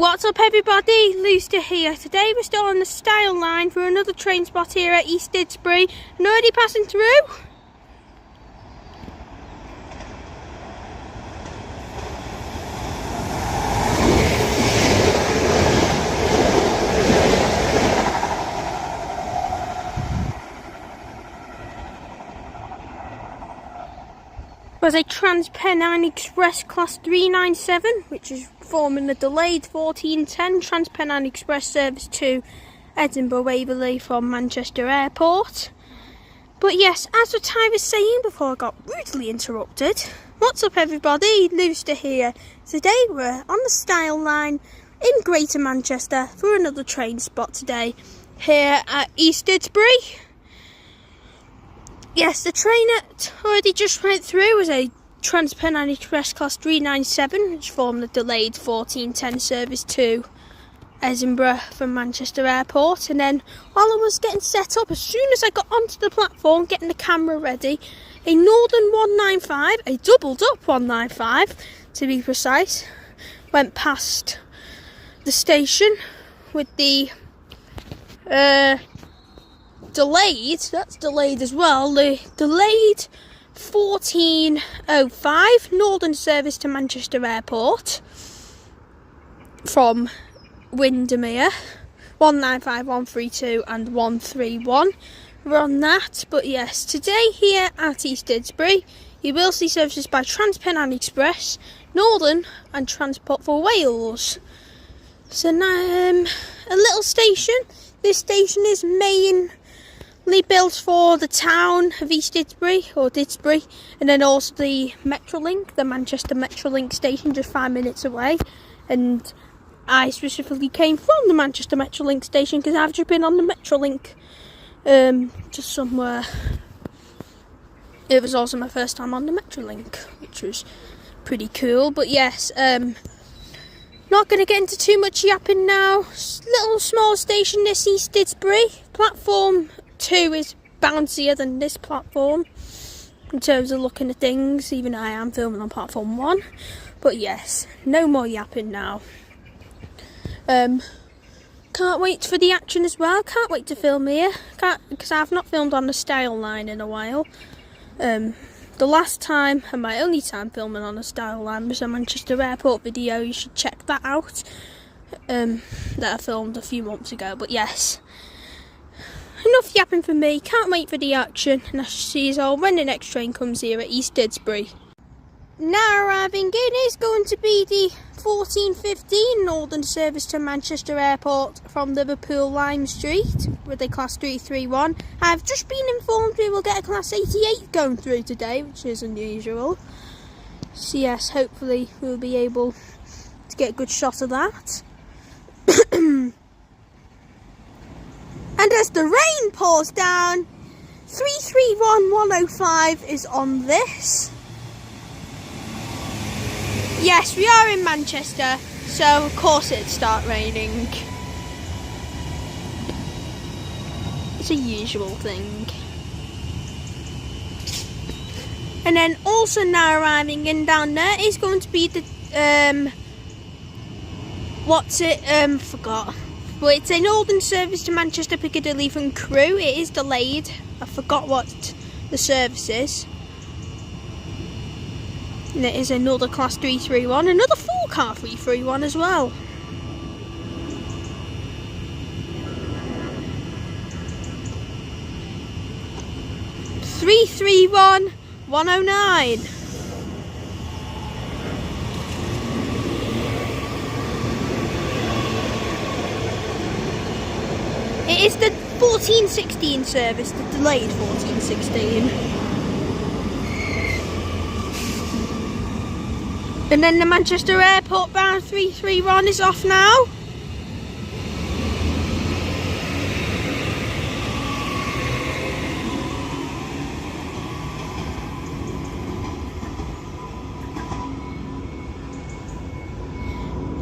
What's up everybody, Luster here. Today we're still on the Styal Line for another train spot here at East Didsbury and already passing through. Was a Transpennine Express Class 397, which is forming the delayed 1410 Transpennine Express service to Edinburgh Waverley from Manchester Airport. But yes, as what I was saying before I got rudely interrupted, what's up everybody, Luster here. Today we're on the Styal Line in Greater Manchester for another train spot today here at East Didsbury. Yes, the train that already just went through was a Transpennine Express Class 397, which formed the delayed 1410 service to Edinburgh from Manchester Airport. And then while I was getting set up, as soon as I got onto the platform, getting the camera ready, a Northern 195, a doubled up 195 to be precise, went past the station with the that's delayed as well, the delayed 1405 Northern service to Manchester Airport from Windermere. 195, 132 and 131 we're on that. But yes, today here at East Didsbury you will see services by Transpennine Express, Northern and Transport for Wales. So now a little station. This station is mainly built for the town of East Didsbury, or Didsbury, and then also the Metrolink, the Manchester Metrolink station, just 5 minutes away. And I specifically came from the Manchester Metrolink station because I've just been on the Metrolink just somewhere. It was also my first time on the Metrolink, which was pretty cool. But yes, not going to get into too much yapping now. Little small station, this East Didsbury. Platform 2 is bouncier than this platform in terms of looking at things, even though I am filming on platform 1. But yes, no more yapping now. Can't wait for the action as well. Can't wait to film here, because I've not filmed on the Styal Line in a while. The last time and my only time filming on the Styal Line was a Manchester Airport video. You should check that out, that I filmed a few months ago. But yes, enough yapping for me. Can't wait for the action, and I shall see you all when the next train comes here at East Didsbury. Now arriving in is going to be the 1415 Northern service to Manchester Airport from Liverpool Lime Street with a Class 331. I've just been informed we will get a Class 88 going through today, which is unusual. So yes, hopefully we'll be able to get a good shot of that. And as the rain pours down, 331105 is on this. Yes, we are in Manchester, so of course it'd start raining. It's a usual thing. And then also now arriving in down there is going to be the forgot. Well, it's a Northern service to Manchester Piccadilly from Crewe. It is delayed. I forgot what the service is. And it is another Class 331, another full car 331 as well. Three 331 109. It is the 1416 service, the delayed 1416. And then the Manchester Airport bound 331 is off now.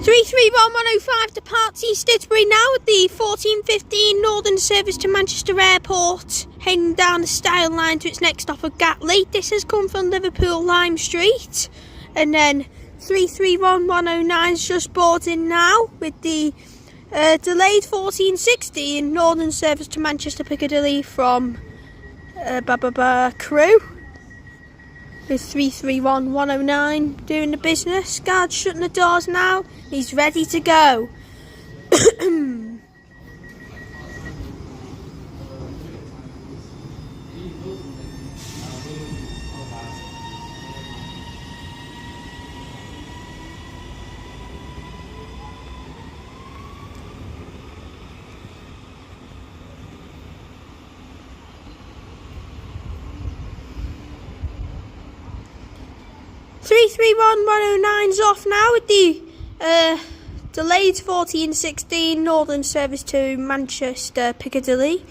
(331-105) departs East Didsbury now with the 1415 Northern service to Manchester Airport, heading down the Styal Line to its next stop of Gatley. This has come from Liverpool Lime Street. And then 331109's just boarding now with the delayed 1416 Northern service to Manchester Piccadilly from Crewe. With 331109 doing the business. Guard's shutting the doors now. He's ready to go. 331109's off now with the delayed 1416 Northern service to Manchester Piccadilly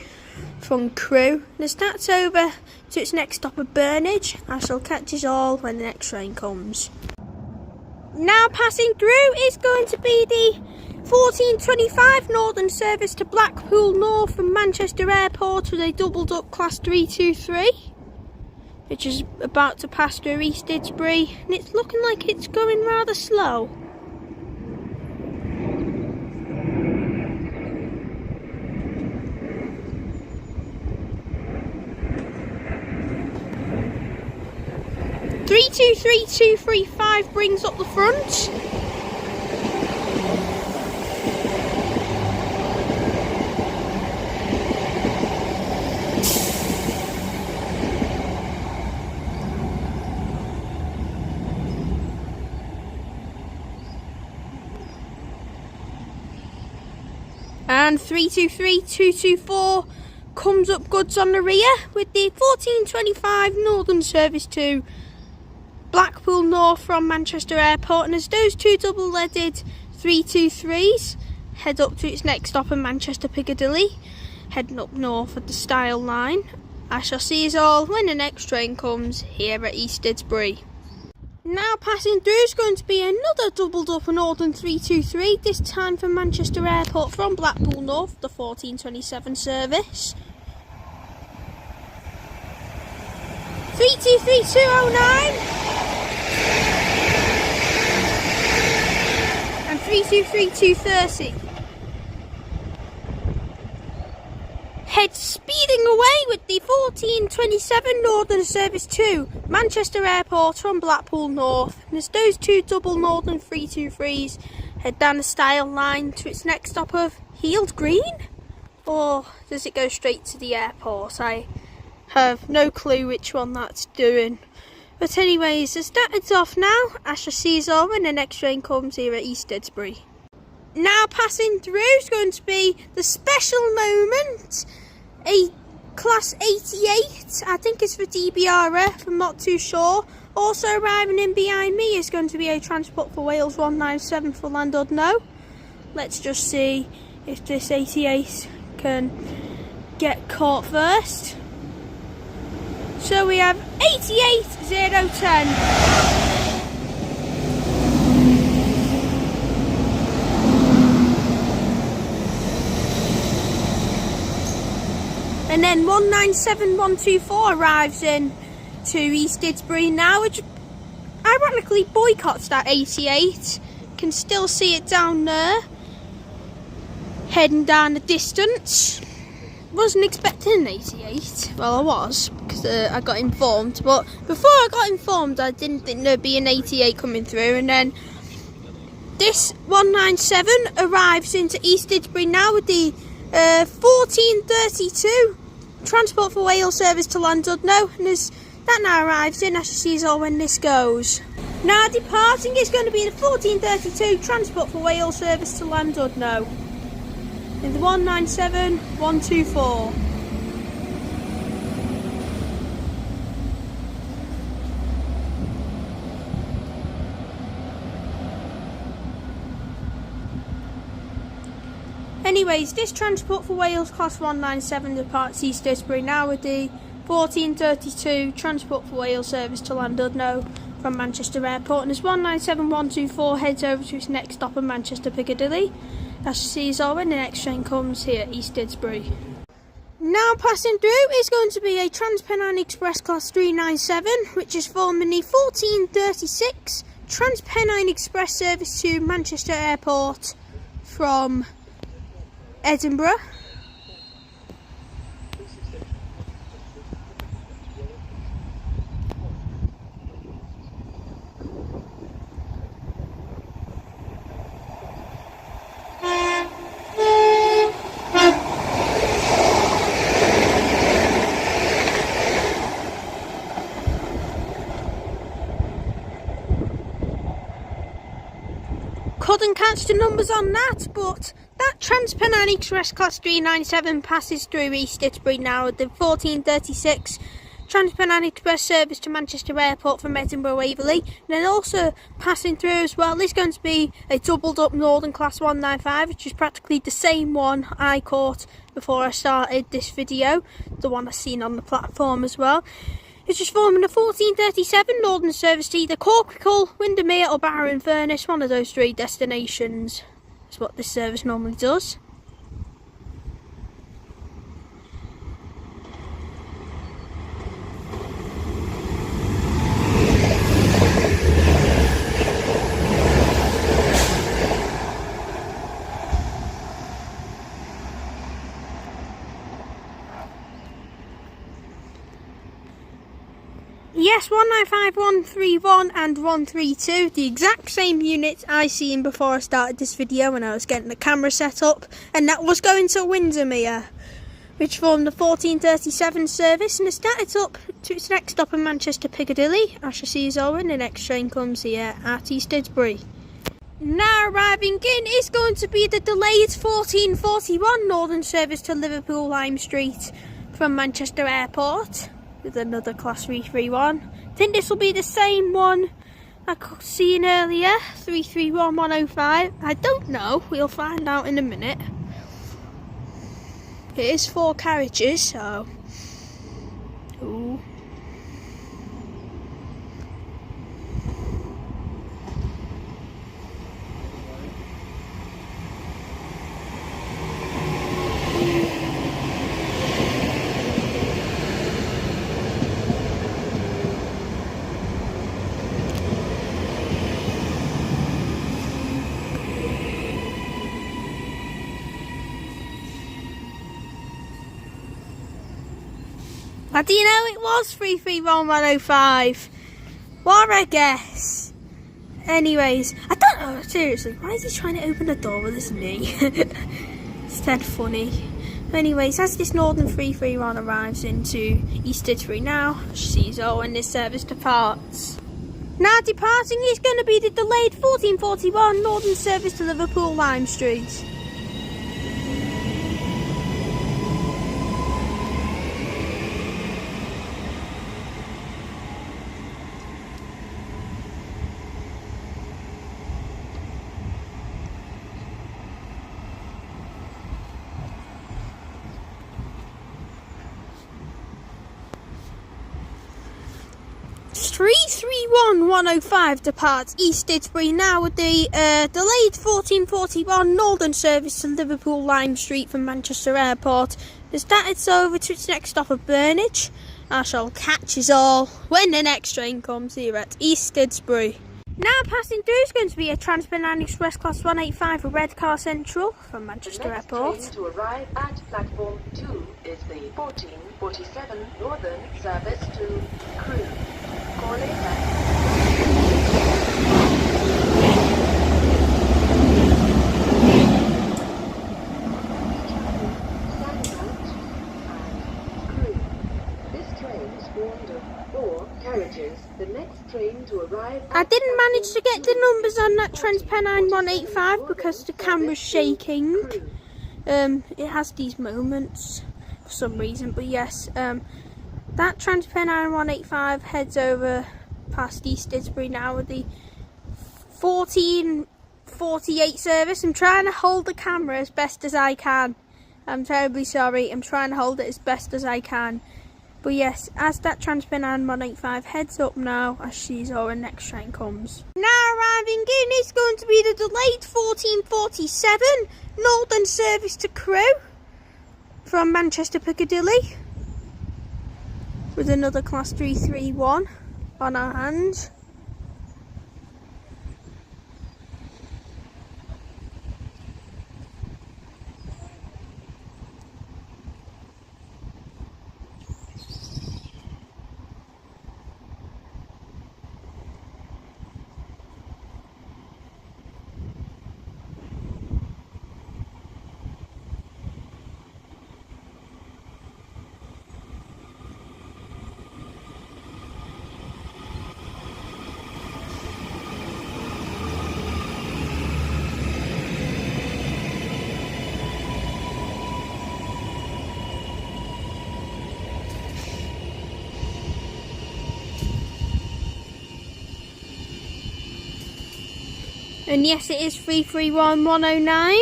from Crewe. And as that's over to its next stop of Burnage, I shall catch us all when the next train comes. Now passing through is going to be the 1425 Northern service to Blackpool North from Manchester Airport with a doubled up class 323. Which is about to pass through East Didsbury, and it's looking like it's going rather slow. Three two three two 35 brings up the front. And 323224 comes up goods on the rear with the 1425 Northern service to Blackpool North from Manchester Airport. And as those two double-leaded 323s head up to its next stop in Manchester Piccadilly, heading up north at the Styal Line, I shall see us all when the next train comes here at East Didsbury. Now passing through is going to be another doubled up Northern 323, this time from Manchester Airport from Blackpool North, the 1427 service. 323209 and 323230. Head speeding away with the 1427 Northern service to Manchester Airport from Blackpool North. And as those two double Northern 323s head down the Styal Line to its next stop of Heald Green? Or does it go straight to the airport? I have no clue which one that's doing. But anyways, as that is off now, I shall see you all when the next train comes here at East Didsbury. Now passing through is going to be the special moment. A class 88, I think it's for DBRF, I'm not too sure. Also arriving in behind me is going to be a Transport for Wales 197 for Llandudno. Let's just see if this 88 can get caught first. So we have 88010. And then 197124 arrives in to East Didsbury now, which ironically boycotts that 88. Can still see it down there, heading down the distance. Wasn't expecting an 88. Well, I was, because I got informed. But before I got informed, I didn't think there'd be an 88 coming through. And then this 197 arrives into East Didsbury now with the 1432 Transport for Wales service to Llandudno, and as that now arrives in, I shall see all when this goes. Now departing is going to be the 1432 Transport for Wales service to Llandudno in the 197124. Anyways, this Transport for Wales class 197 departs East Didsbury now with the 1432 Transport for Wales service to Llandudno from Manchester Airport, and as 197124 heads over to its next stop in Manchester Piccadilly. That's sees all when the next train comes here at East Didsbury. Now passing through is going to be a Transpennine Express class 397, which is forming the 1436 Transpennine Express service to Manchester Airport from Edinburgh. Couldn't catch the numbers on that, but that Transpennine Express Class 397 passes through East Didsbury now at the 14:36 Transpennine Express service to Manchester Airport from Edinburgh Waverley. And then also passing through as well is going to be a doubled up Northern Class 195, which is practically the same one I caught before I started this video, the one I seen on the platform as well. It's just forming a 14:37 Northern service to either Corkrickle, Windermere or Barrow in Furness, one of those three destinations. That's what this service normally does. Yes, 195, 131 and 132, the exact same units I seen before I started this video when I was getting the camera set up, and that was going to Windermere, which formed the 14:37 service, and it started up to its next stop in Manchester Piccadilly. I shall see you all when the next train comes here at East Didsbury. Now arriving in is going to be the delayed 14:41 Northern service to Liverpool Lime Street from Manchester Airport, with another Class 331. I think this will be the same one I could seen earlier, 331105. I don't know, we'll find out in a minute. It is 4 carriages, so... Ooh. How do you know it was 331105? What a guess. Anyways, I don't know, seriously, why is he trying to open the door with his knee? It's dead funny. Anyways, as this Northern 331 arrives into East Didsbury now, she's all when this service departs. Now departing is going to be the delayed 14:41 Northern service to Liverpool Lime Street. (331-105) departs East Didsbury now with the delayed 14:41 Northern service to Liverpool Lime Street from Manchester Airport. As that it's over to its next stop of Burnage. I shall catch us all when the next train comes here at East Didsbury. Now passing through is going to be a Transpennine Express Class 185 for Redcar Central from Manchester Airport. The next train to arrive at platform 2 is the 14:47 Northern service to Crewe. Call later. The next train to arrive. I didn't manage to get the numbers on that Transpennine 185 because the camera's shaking. It has these moments for some reason, but yes, that Transpennine 185 heads over past East Didsbury now with the 14:48 service. I'm trying to hold the camera as best as I can. I'm terribly sorry. I'm trying to hold it as best as I can. But yes, as that Transpennine 185 heads up now, as she's our next train comes. Now arriving in is going to be the delayed 14:47 Northern service to Crewe from Manchester Piccadilly, with another Class 331 on our hands. And yes, it is 331109.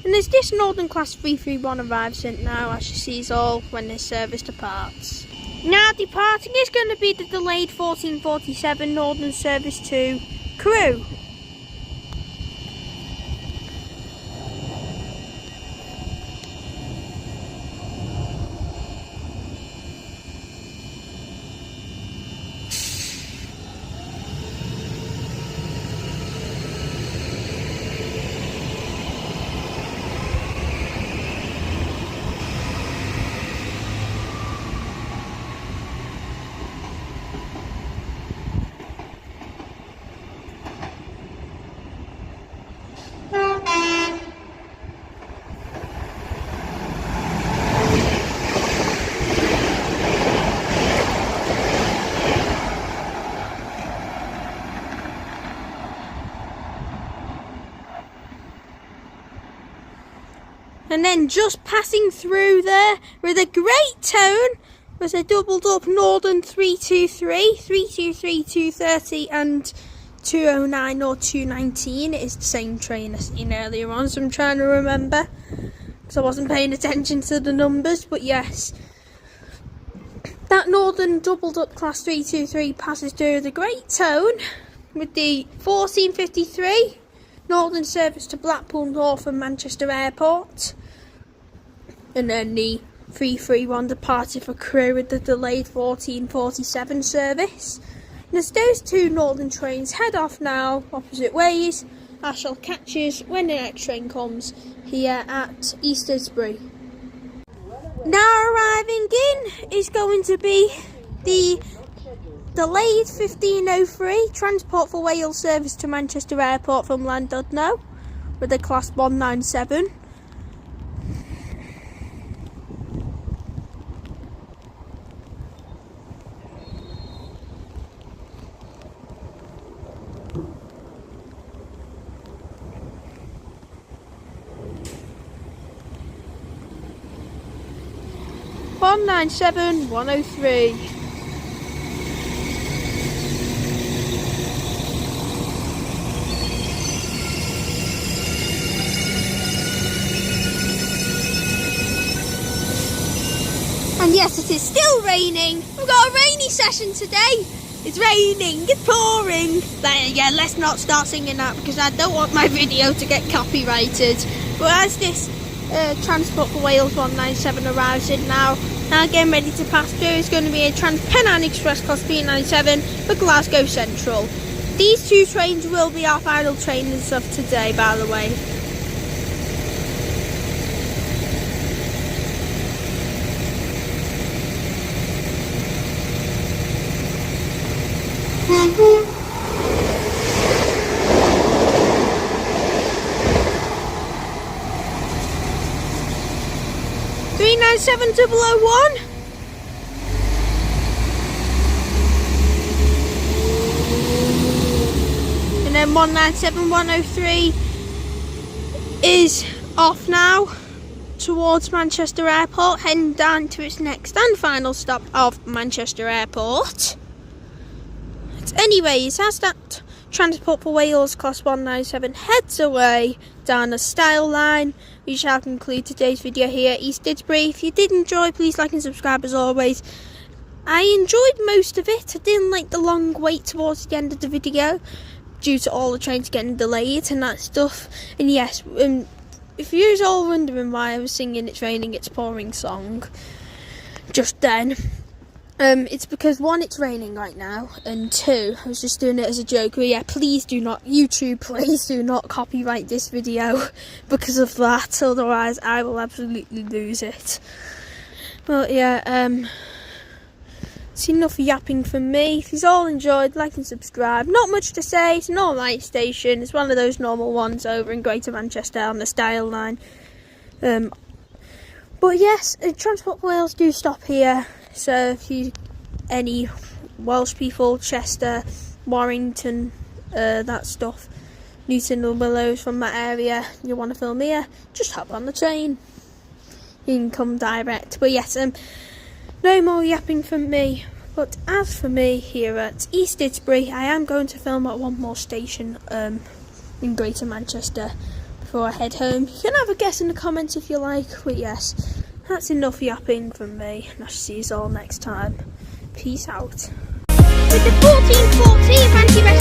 And as this Northern Class 331 arrives in now, as you see is all when this service departs. Now departing is going to be the delayed 1447 Northern service to Crewe. And then just passing through there with a great tone was a doubled up Northern 323, 323, 230 and 209 or 219. It is the same train as seen earlier on, so I'm trying to remember because I wasn't paying attention to the numbers, but yes. That Northern doubled up Class 323 passes through with a great tone with the 1453 Northern service to Blackpool North and Manchester Airport. And then the 331 departed for Crewe with the delayed 1447 service. And as those two Northern trains head off now opposite ways, I shall catch you when the next train comes here at East Didsbury. Now arriving in is going to be the delayed 1503 Transport for Wales service to Manchester Airport from Llandudno with a Class 197. One 197-103. And yes, it is still raining. We've got a rainy session today. It's raining, it's pouring. Yeah, let's not start singing that because I don't want my video to get copyrighted. But as this Transport for Wales 197 arrives in now getting ready to pass through is going to be a Transpennine Express Class 397 for Glasgow Central. These two trains will be our final trains of today, by the way. Three 97001. And then 197103 is off now towards Manchester Airport, heading down to its next and final stop of Manchester Airport. Anyways, as that Transport for Wales Class 197 heads away down the Styal Line, we shall conclude today's video here at East Didsbury. If you did enjoy, please like and subscribe as always. I enjoyed most of it. I didn't like the long wait towards the end of the video due to all the trains getting delayed and that stuff. And yes, if you're all wondering why I was singing It's Raining, It's Pouring song just then, it's because one, it's raining right now, and two, I was just doing it as a joke. But yeah, please do not, YouTube, please do not copyright this video because of that, otherwise I will absolutely lose it. But yeah, it's enough yapping from me. If you've all enjoyed, like and subscribe. Not much to say, it's not my station, it's one of those normal ones over in Greater Manchester on the Styal Line. But yes, Transport for Wales do stop here. So if you, any Welsh people, Chester, Warrington, that stuff, Newton or Willows from that area, you want to film here, just hop on the train. You can come direct. But yes, no more yapping from me. But as for me here at East Didsbury, I am going to film at one more station in Greater Manchester before I head home. You can have a guess in the comments if you like, but yes, that's enough yapping from me, and I'll see you all next time. Peace out. With the 1440 anti